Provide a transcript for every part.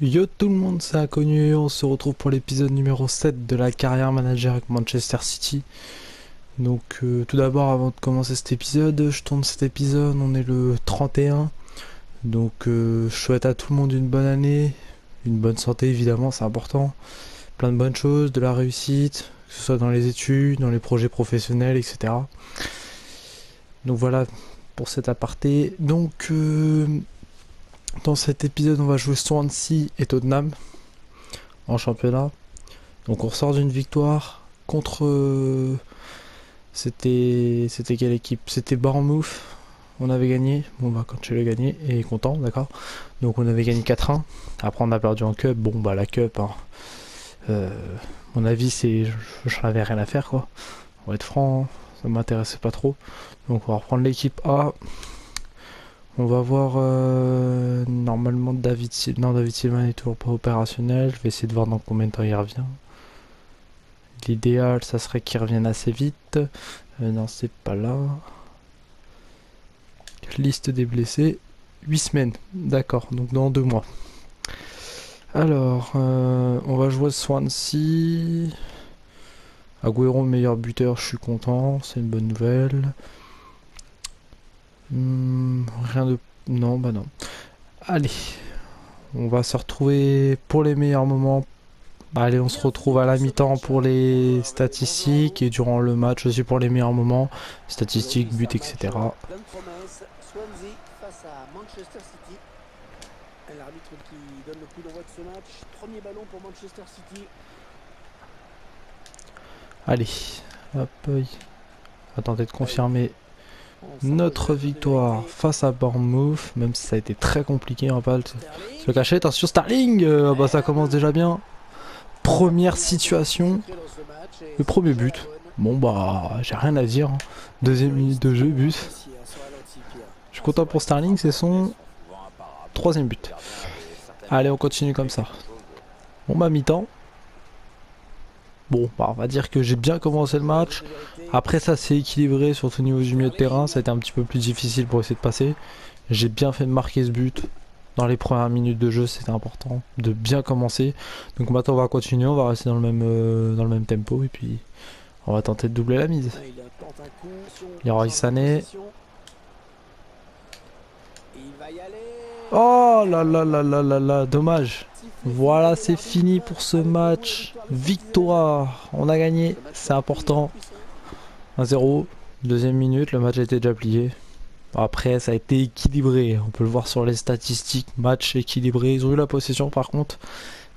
Yo tout le monde, c'est Inconnu, on se retrouve pour l'épisode numéro 7 de la carrière manager avec Manchester City. Donc tout d'abord, avant de commencer cet épisode, je tourne cet épisode, on est le 31. Donc je souhaite à tout le monde une bonne année, une bonne santé évidemment, c'est important. Plein de bonnes choses, de la réussite, que ce soit dans les études, dans les projets professionnels, etc. Donc voilà pour cet aparté. Donc dans cet épisode, on va jouer Swansea et Tottenham en championnat. Donc on ressort d'une victoire contre... C'était quelle équipe? C'était Bournemouth. On avait gagné. Bon bah quand tu l'as gagné, et content, d'accord. Donc on avait gagné 4-1. Après on a perdu en cup. Bon bah la cup, hein. Mon avis c'est... J'en avais rien à faire quoi. On va être franc, hein. Ça m'intéressait pas trop. Donc on va reprendre l'équipe A. On va voir normalement David Silva. Non, David Silva n'est toujours pas opérationnel. Je vais essayer de voir dans combien de temps il revient. L'idéal, ça serait qu'il revienne assez vite. Non, c'est pas là. Liste des blessés. 8 semaines. D'accord, donc dans 2 mois. Alors, on va jouer Swansea. Agüero, meilleur buteur, je suis content. C'est une bonne nouvelle. Rien de... Non, bah non. Allez, on va se retrouver pour les meilleurs moments. Allez, on se retrouve à la mi-temps pour les statistiques et durant le match aussi pour les meilleurs moments, statistiques, buts, etc. Plein de promesses. Swansea face à Manchester City. L'arbitre qui donne le coup d'envoi de ce match. Premier ballon pour Manchester City. Allez, hop, attendez de confirmer On notre s'approche de la victoire clé. face à Bournemouth, même si ça a été très compliqué, on va pas se Sterling. cacher. Attention Starling, bah ça commence déjà bien. Première Il a été situation, consacré dans ce match et le c'est premier déjà la but. bonne. Bon bah, j'ai rien à dire, hein. Deuxième Oui, minute de c'était jeu, vraiment but. apprécié ce ralenti, Pierre. Je suis content pour Starling, c'est son troisième but. Allez, on continue comme ça. Bon bah mi-temps. Bon, bah, on va dire que j'ai bien commencé le match. David de vérité. Après ça c'est équilibré, surtout au niveau du milieu de terrain. Ça a Sterling. été un petit peu plus difficile pour essayer de passer. J'ai bien fait de marquer ce but. Dans les premières minutes de jeu, c'était important de bien commencer. Donc maintenant on va continuer, on va rester dans le même tempo. Et puis on va tenter de doubler la mise. Ah, il tente un coup. Il y aura Changement de Sané. position. Et il va y aller. Oh Et là là là là là là, dommage. sifflet final Voilà, de c'est fini l'arbitre. pour ce Agüero et match. victoire des Citizens. Victoire. On a gagné, Le match c'est a repris en important. puissance. 1-0. Deuxième minute, le match a été déjà plié. Après, ça a été équilibré. On peut le voir sur les statistiques. Match équilibré. Ils ont eu la possession par contre.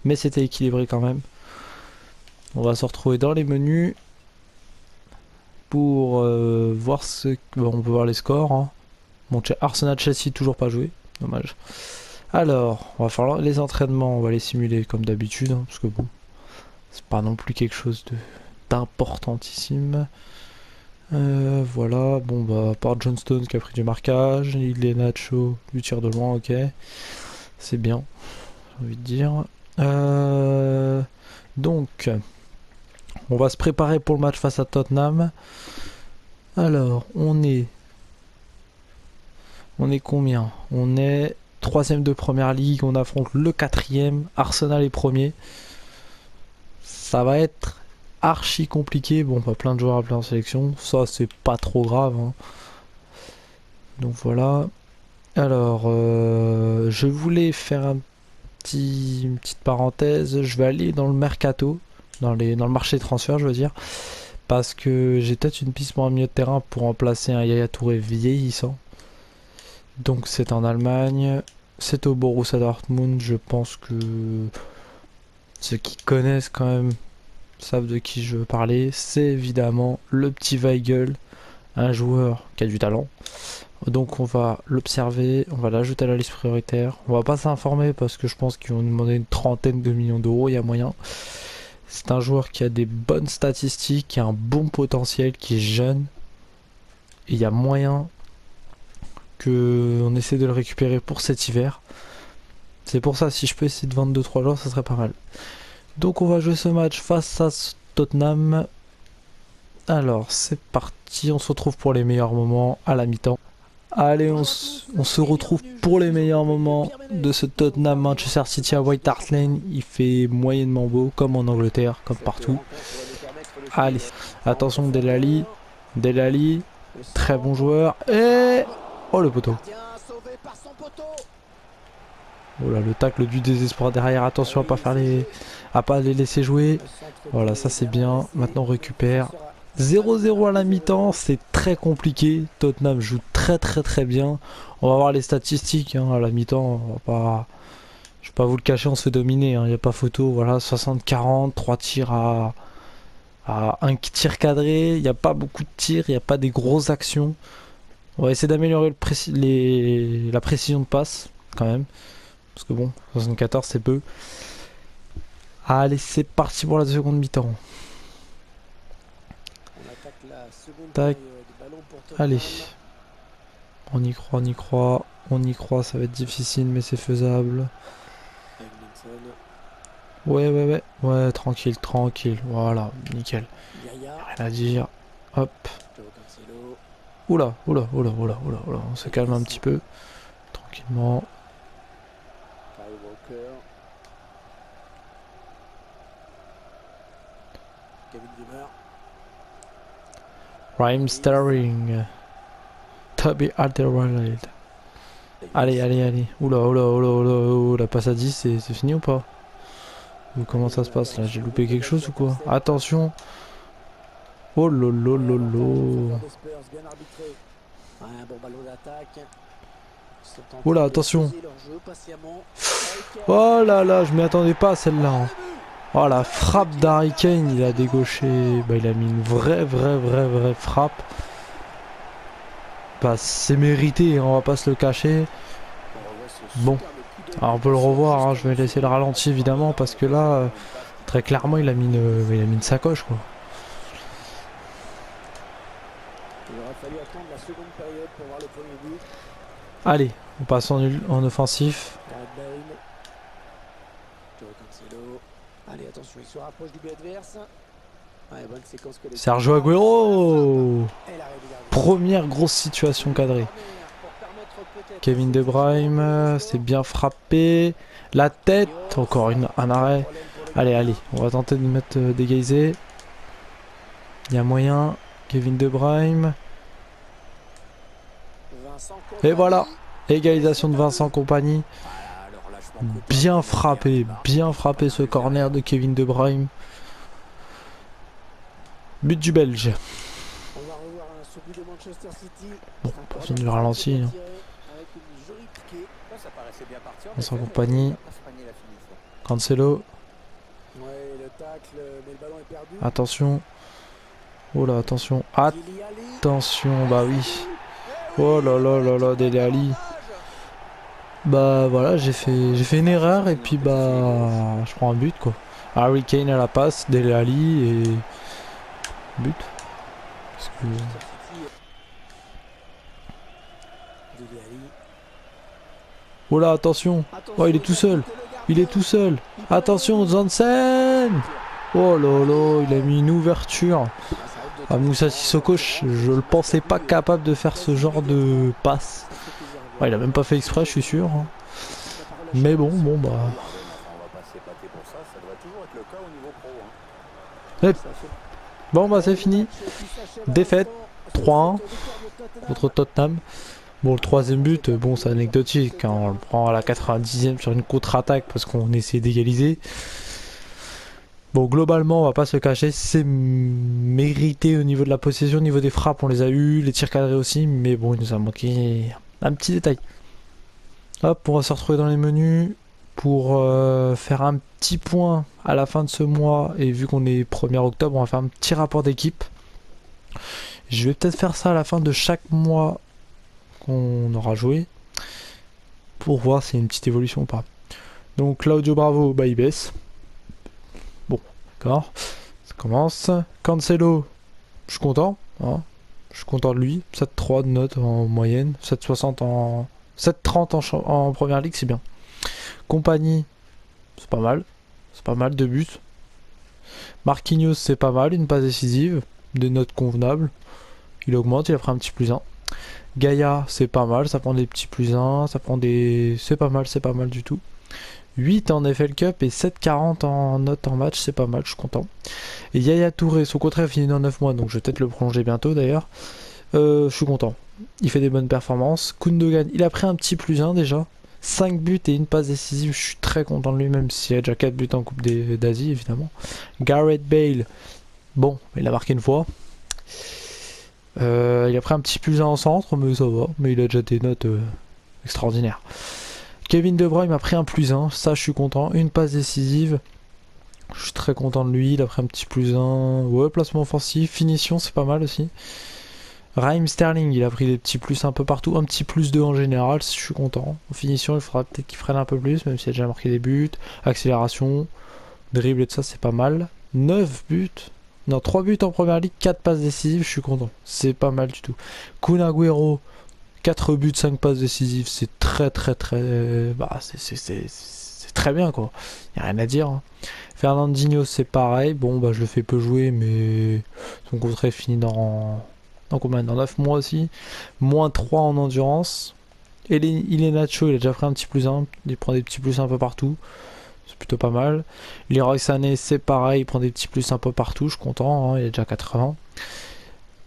Mais c'était équilibré quand même. On va se retrouver dans les menus. Pour voir ce... Bon, on peut voir les scores, hein. Bon, Arsenal-Chelsea toujours pas joué. Dommage. Alors, on va faire les entraînements. On va les simuler comme d'habitude. Hein, parce que bon, c'est pas non plus quelque chose d'importantissime. Voilà, bon bah, à part John Stones qui a pris du marquage, il est Nacho du tir de loin, ok. C'est bien, j'ai envie de dire. Donc, on va se préparer pour le match face à Tottenham. Alors, on est combien? On est troisième de première ligue, on affronte le quatrième, Arsenal est premier. Ça va être archi compliqué, bon pas plein de joueurs appelés en sélection, ça c'est pas trop grave, hein. Donc voilà. Alors, je voulais faire une petite parenthèse. Je vais aller dans le mercato, dans le marché des transferts, je veux dire, parce que j'ai peut-être une piste pour un milieu de terrain pour remplacer un Yaya Touré vieillissant. Donc c'est en Allemagne, c'est au Borussia Dortmund. Je pense que ceux qui connaissent quand même savent de qui je veux parler. C'est évidemment le petit Weigl, un joueur qui a du talent. Donc on va l'observer, on va l'ajouter à la liste prioritaire. On va pas s'informer parce que je pense qu'ils vont nous demander une trentaine de millions d'euros, il y a moyen. C'est un joueur qui a des bonnes statistiques, qui a un bon potentiel, qui est jeune. Et il y a moyen qu'on essaie de le récupérer pour cet hiver. C'est pour ça, si je peux essayer de vendre 2-3 joueurs, ça serait pas mal. Donc on va jouer ce match face à Tottenham. Alors c'est parti, on se retrouve pour les meilleurs moments à la mi-temps. Allez, on se retrouve pour les meilleurs moments de ce Tottenham Manchester City à White Hart Lane. Il fait moyennement beau, comme en Angleterre, comme partout. Allez, attention Dele Alli. Dele Alli, très bon joueur. Et... oh le poteau. Oh là, le tacle du désespoir derrière. Attention à pas faire à pas les laisser jouer. Voilà, ça c'est bien. Maintenant on récupère. 0-0 à la mi-temps, c'est très compliqué. Tottenham joue très bien. On va voir les statistiques hein, à la mi-temps. Je vais pas vous le cacher, on se fait dominer. Il n'y a pas photo. Voilà, 60-40, 3 tirs à 1 tir cadré. Il n'y a pas beaucoup de tirs, il n'y a pas des grosses actions. On va essayer d'améliorer la précision de passe quand même. Parce que bon, 74 c'est peu. Allez, c'est parti pour la seconde mi-temps. Tac. Allez. On y croit, on y croit. On y croit, ça va être difficile, mais c'est faisable. Ouais. Ouais, tranquille. Voilà, nickel. Rien à dire. Hop. Oula. On se calme un petit peu. Tranquillement. Raheem Sterling. Toby Alderweireld. Allez. Oula. Passe à 10, c'est fini ou pas? Ou comment ça se passe là? J'ai loupé quelque chose ou quoi? Attention. Oh lolo. Oula, attention. Oh là, je m'y attendais pas à celle-là. Hein. Oh la frappe d'Harry Kane, il a dégauché. Bah, il a mis une vraie frappe. Bah, c'est mérité, on va pas se le cacher. Bon, alors on peut le revoir, hein. Je vais laisser le ralenti évidemment parce que là, très clairement, il a mis une sacoche quoi. Allez, on passe en offensif. Sergio Aguero. Première grosse situation cadrée. Kevin De Bruyne, c'est bien frappé. La tête, encore un arrêt. Allez, on va tenter de mettre d'égaliser. Il y a moyen. Kevin De Bruyne. Et voilà, égalisation de Vincent Kompany. Bien frappé ce corner de Kevin De Bruyne. But du Belge. Bon, pas fini le ralenti. Hein. Vincent Kompany. Cancelo. Attention. Oh là, attention. Attention, bah oui. Oh là, Dele Alli. Bah voilà, j'ai fait une erreur et puis bah je prends un but quoi. Harry Kane à la passe, Dele Alli et but. Que... oh là, attention. Oh, il est tout seul. Attention, Janssen. Oh là, il a mis une ouverture. Ah, Moussa Sissoko, je le pensais pas capable de faire ce genre de passe. Ouais, il a même pas fait exprès, je suis sûr. Hein. Mais bon, bah. Et... bon, bah, c'est fini. Défaite 3-1 contre Tottenham. Bon, le troisième but, bon, c'est anecdotique. Hein. On le prend à la 90e sur une contre-attaque parce qu'on essaie d'égaliser. Bon, globalement, on va pas se cacher, c'est mérité au niveau de la possession, au niveau des frappes, on les a eu, les tirs cadrés aussi, mais bon, il nous a manqué un petit détail. Hop, on va se retrouver dans les menus pour faire un petit point à la fin de ce mois, et vu qu'on est 1er octobre, on va faire un petit rapport d'équipe. Je vais peut-être faire ça à la fin de chaque mois qu'on aura joué, pour voir s'il y a une petite évolution ou pas. Donc Claudio Bravo, bah il baisse. D'accord, ça commence. Cancelo, je suis content. Hein. Je suis content de lui. 7,3 de note en moyenne. 7,60 en... 7,30 en première ligue, c'est bien. Kompany, c'est pas mal. C'est pas mal, 2 buts. Marquinhos, c'est pas mal. Une passe décisive. Des notes convenables. Il augmente, il a pris un petit +1. Gaïa, c'est pas mal, ça prend des petits plus 1, ça prend des... c'est pas mal du tout. 8 en FL Cup et 7,40 en note en match, c'est pas mal, je suis content. Et Yaya Touré, son contrat finit dans 9 mois, donc je vais peut-être le prolonger bientôt d'ailleurs. Je suis content. Il fait des bonnes performances. Kundogan, il a pris un petit plus 1 déjà. 5 buts et une passe décisive, je suis très content de lui, même s'il a déjà 4 buts en Coupe d'Asie, évidemment. Gareth Bale, bon, il a marqué une fois. Il a pris un petit plus 1 en centre, mais ça va. Mais il a déjà des notes extraordinaires. Kevin De Bruyne m'a pris un plus 1, ça je suis content. Une passe décisive, je suis très content de lui. Il a pris un petit plus 1. Ouais, placement offensif, finition, c'est pas mal aussi. Raheem Sterling, il a pris des petits plus un peu partout. Un petit plus 2 en général, je suis content. En finition, il faudra peut-être qu'il freine un peu plus, même s'il a déjà marqué des buts. Accélération, dribble et tout ça, c'est pas mal. 9 buts. Non, 3 buts en première ligue, 4 passes décisives, je suis content. C'est pas mal du tout. Kun Agüero, 4 buts, 5 passes décisives, c'est très bah, c'est très bien quoi. Y a rien à dire. Hein. Fernandinho, c'est pareil. Bon, bah, je le fais peu jouer, mais son contrat est fini dans combien? Dans 9 mois aussi. Moins 3 en endurance. Et il est Nacho, il a déjà pris un petit plus 1. Il prend des petits plus un peu partout. C'est plutôt pas mal. Leroy Sané, c'est pareil. Il prend des petits plus un peu partout. Je suis content. Hein, il a déjà 80.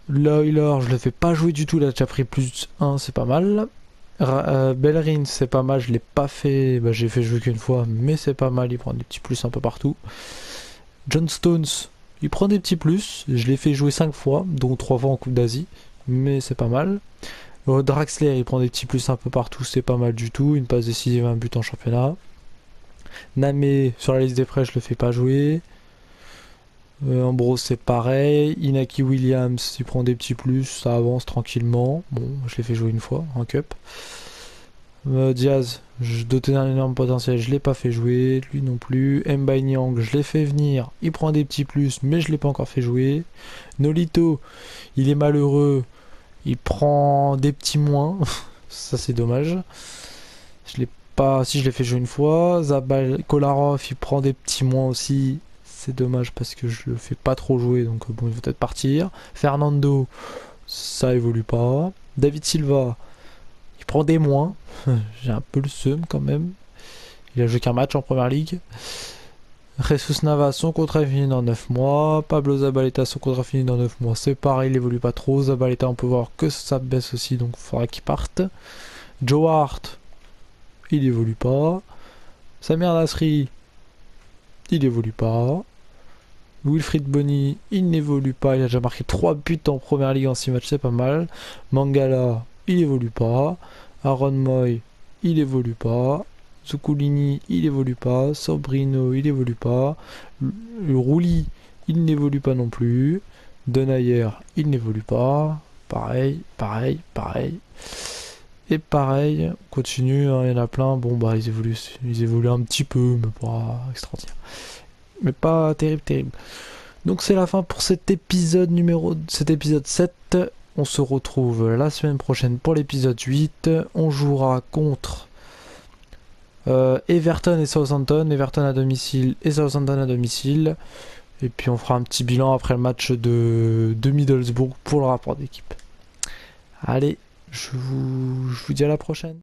L'Oiler, je le fais pas jouer du tout. Il a déjà pris plus 1. C'est pas mal. Bellerin, c'est pas mal. Je l'ai pas fait. Bah, j'ai fait jouer qu'une fois. Mais c'est pas mal. Il prend des petits plus un peu partout. John Stones, il prend des petits plus, je l'ai fait jouer 5 fois, dont 3 fois en Coupe d'Asie, mais c'est pas mal. Draxler, il prend des petits plus un peu partout, c'est pas mal du tout, une passe décisive, un but en championnat. Namé, sur la liste des prêts, je le fais pas jouer. Ambrose, c'est pareil. Inaki Williams, il prend des petits plus, ça avance tranquillement. Bon, je l'ai fait jouer une fois en Cup. Diaz, je dotais d'un énorme potentiel, je l'ai pas fait jouer, lui non plus. Mbaye Niang, je l'ai fait venir, il prend des petits plus, mais je l'ai pas encore fait jouer. Nolito, il est malheureux, il prend des petits moins, ça c'est dommage. Je l'ai pas, si je l'ai fait jouer une fois. Zabal Kolarov, il prend des petits moins aussi, c'est dommage parce que je le fais pas trop jouer, donc bon, il va peut-être partir. Fernando, ça évolue pas. David Silva, il prend des moins. J'ai un peu le seum quand même. Il a joué qu'un match en première ligue. Jesus Navas, son contrat est fini dans 9 mois. Pablo Zabaleta, son contrat fini dans 9 mois. C'est pareil, il évolue pas trop. Zabaleta, on peut voir que ça baisse aussi, donc il faudra qu'il parte. Joe Hart, il évolue pas. Samir Nasri, il évolue pas. Wilfried Bony, il n'évolue pas. Il a déjà marqué 3 buts en première ligue en 6 matchs, c'est pas mal. Mangala, il évolue pas. Aaron Moy, il évolue pas. Zuculini, il évolue pas. Sobrino, il évolue pas. Le Rouli, il n'évolue pas non plus. Denayer, il n'évolue pas. Pareil. Et pareil, on continue, hein, il y en a plein. Bon, bah, ils évoluent un petit peu, mais pas extraordinaire. Mais pas terrible. Donc, c'est la fin pour cet épisode 7. On se retrouve la semaine prochaine pour l'épisode 8. On jouera contre Everton et Southampton. Everton à domicile et Southampton à domicile. Et puis on fera un petit bilan après le match de Middlesbrough pour le rapport d'équipe. Allez, je vous dis à la prochaine.